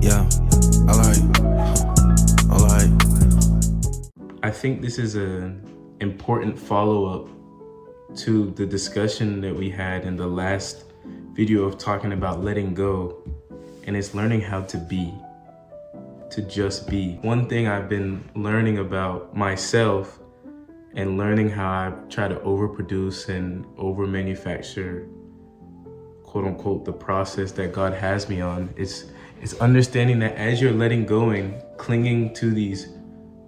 Yeah, alright. I think this is an important follow-up to the discussion that we had in the last video of talking about letting go, and it's learning how to be, to just be. One thing I've been learning about myself and learning how I try to overproduce and over-manufacture, quote unquote, the process that God has me on is understanding that as you're letting go and clinging to these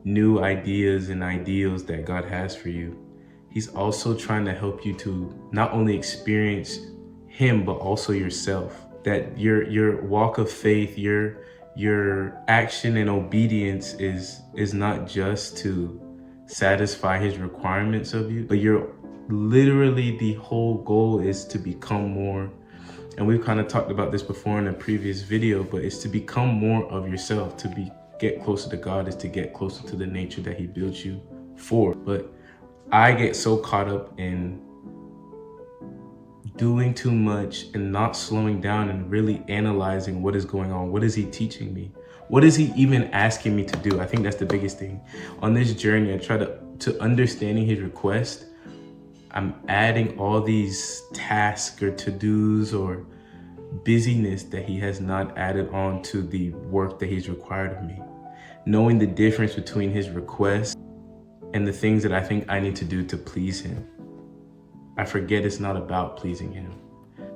new ideas and ideals that God has for you, He's also trying to help you to not only experience Him, but also yourself. That your walk of faith, your action and obedience is not just to satisfy His requirements of you, but literally the whole goal is to become more. And we've kind of talked about this before in a previous video, but it's to become more of yourself. Get closer to God is to get closer to the nature that He built you for. But I get so caught up in doing too much and not slowing down and really analyzing what is going on. What is He teaching me? What is He even asking me to do? I think that's the biggest thing. On this journey, I try to understanding His request. I'm adding all these tasks or to-dos or busyness that He has not added on to the work that He's required of me. Knowing the difference between His request and the things that I think I need to do to please Him. I forget it's not about pleasing Him.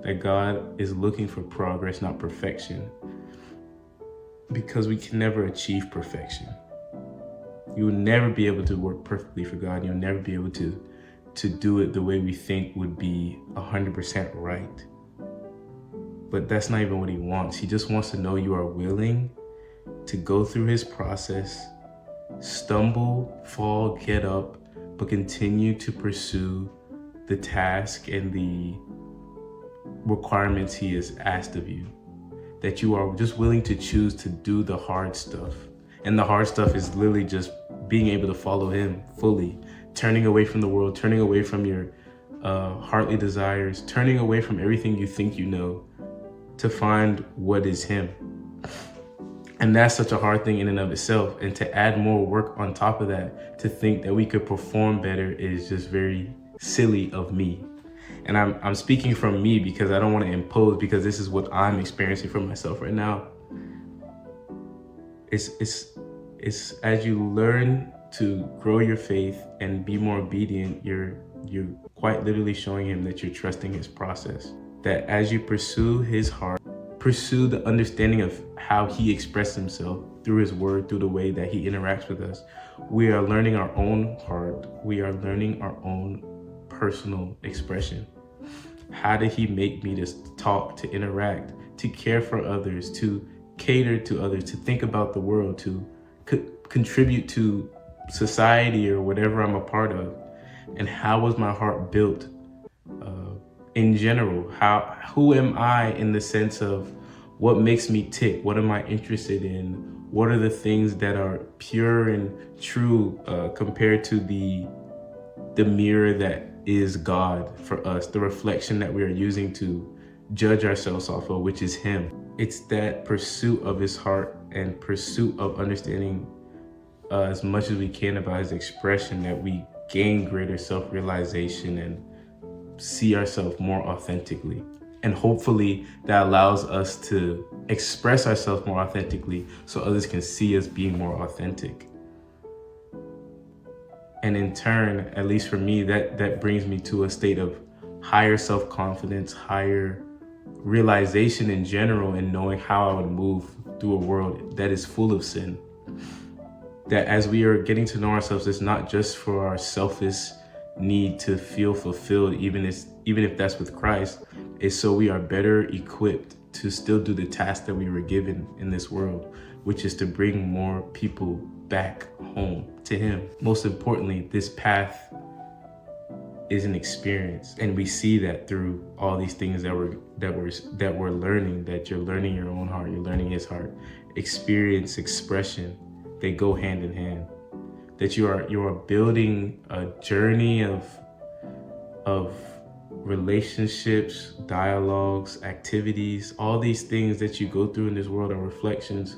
That God is looking for progress, not perfection. Because we can never achieve perfection. You will never be able to work perfectly for God. You'll never be able to do it the way we think would be 100% right. But that's not even what He wants. He just wants to know you are willing to go through His process, stumble, fall, get up, but continue to pursue the task and the requirements He has asked of you. That you are just willing to choose to do the hard stuff. And the hard stuff is literally just being able to follow Him fully, turning away from the world, turning away from your heartly desires, turning away from everything you think you know to find what is Him. And that's such a hard thing in and of itself. And to add more work on top of that, to think that we could perform better is just very silly of me. And I'm speaking from me because I don't want to impose, because this is what I'm experiencing for myself right now. It's as you learn to grow your faith and be more obedient, you're quite literally showing Him that you're trusting His process. That as you pursue His heart, pursue the understanding of how He expressed Himself through His word, through the way that He interacts with us, we are learning our own heart. We are learning our own personal expression. How did He make me to talk, to interact, to care for others, to cater to others, to think about the world, to contribute to society or whatever I'm a part of? And how was my heart built in general? Who am I in the sense of what makes me tick? What am I interested in? What are the things that are pure and true compared to the mirror that is God for us, the reflection that we are using to judge ourselves off of, which is Him. It's that pursuit of His heart and pursuit of understanding as much as we can about His expression that we gain greater self-realization and see ourselves more authentically. And hopefully that allows us to express ourselves more authentically so others can see us being more authentic. And in turn, at least for me, that brings me to a state of higher self-confidence, higher realization in general, and knowing how I would move through a world that is full of sin. That as we are getting to know ourselves, it's not just for our selfish need to feel fulfilled, even if that's with Christ, is so we are better equipped to still do the task that we were given in this world, which is to bring more people back home to Him. Most importantly, this path is an experience, and we see that through all these things that we're learning. That you're learning your own heart, you're learning His heart. Experience, expression, they go hand in hand. That you are building a journey of relationships, dialogues, activities, all these things that you go through in this world are reflections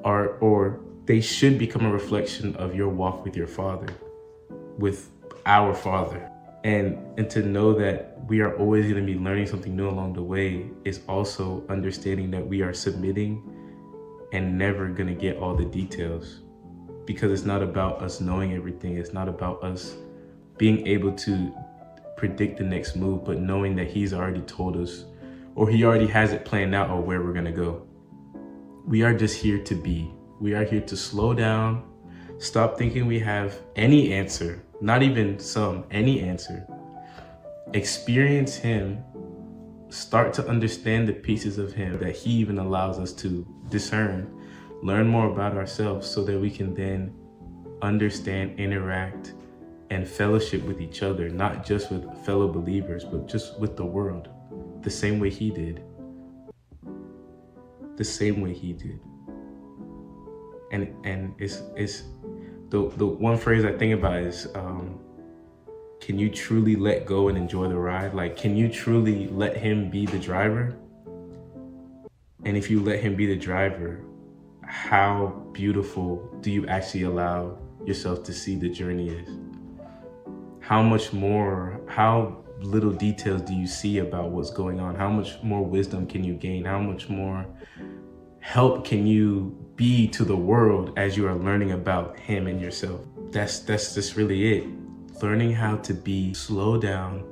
or they should become a reflection of your walk with your Father, with our Father. And to know that we are always going to be learning something new along the way is also understanding that we are submitting and never going to get all the details, because it's not about us knowing everything. It's not about us being able to predict the next move, but knowing that he's already told us, or he already has it planned out of where we're going to go. We are just here to be. We are here to slow down, stop thinking we have any answer, not even some, any answer. Experience him, start to understand the pieces of him that he even allows us to discern, learn more about ourselves so that we can then understand, interact, and fellowship with each other, not just with fellow believers, but just with the world, the same way he did. The same way he did. And it's the one phrase I think about is, can you truly let go and enjoy the ride? Like, can you truly let him be the driver? And if you let him be the driver, how beautiful do you actually allow yourself to see the journey is? How much more, how little details do you see about what's going on? How much more wisdom can you gain? How much more help can you be to the world as you are learning about him and yourself? That's just really it. Learning how to be, slow down,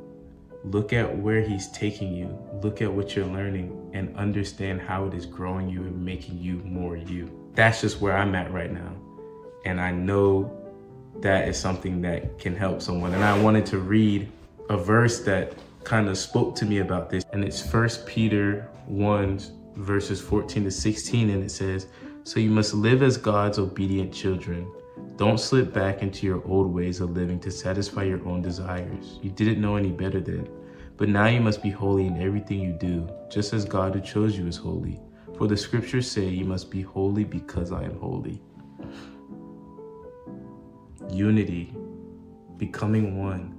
look at where he's taking you, look at what you're learning, and understand how it is growing you and making you more you. That's just where I'm at right now. And I know that is something that can help someone. And I wanted to read a verse that kind of spoke to me about this. And it's 1 Peter 1 verses 14 to 16. And it says, "So you must live as God's obedient children. Don't slip back into your old ways of living to satisfy your own desires. You didn't know any better then. But now you must be holy in everything you do, just as God who chose you is holy. For the scriptures say, you must be holy because I am holy." Unity, becoming one,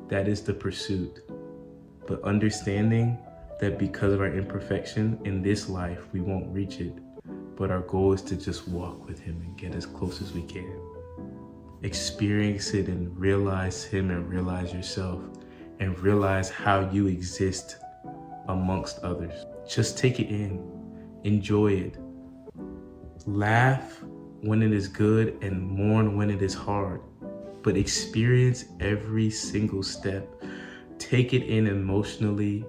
that is the pursuit. But understanding that because of our imperfection in this life, we won't reach it. But our goal is to just walk with him and get as close as we can. Experience it and realize him and realize yourself and realize how you exist amongst others. Just take it in, enjoy it. Laugh when it is good and mourn when it is hard, but experience every single step. Take it in emotionally,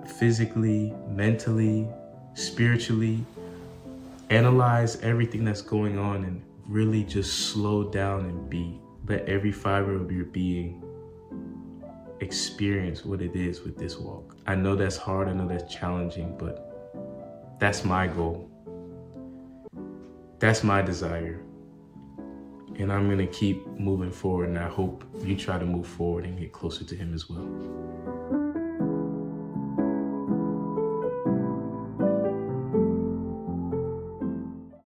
physically, mentally, spiritually. Analyze everything that's going on and really just slow down and be. Let every fiber of your being experience what it is with this walk. I know that's hard, I know that's challenging, but that's my goal. That's my desire. And I'm gonna keep moving forward, and I hope you try to move forward and get closer to him as well.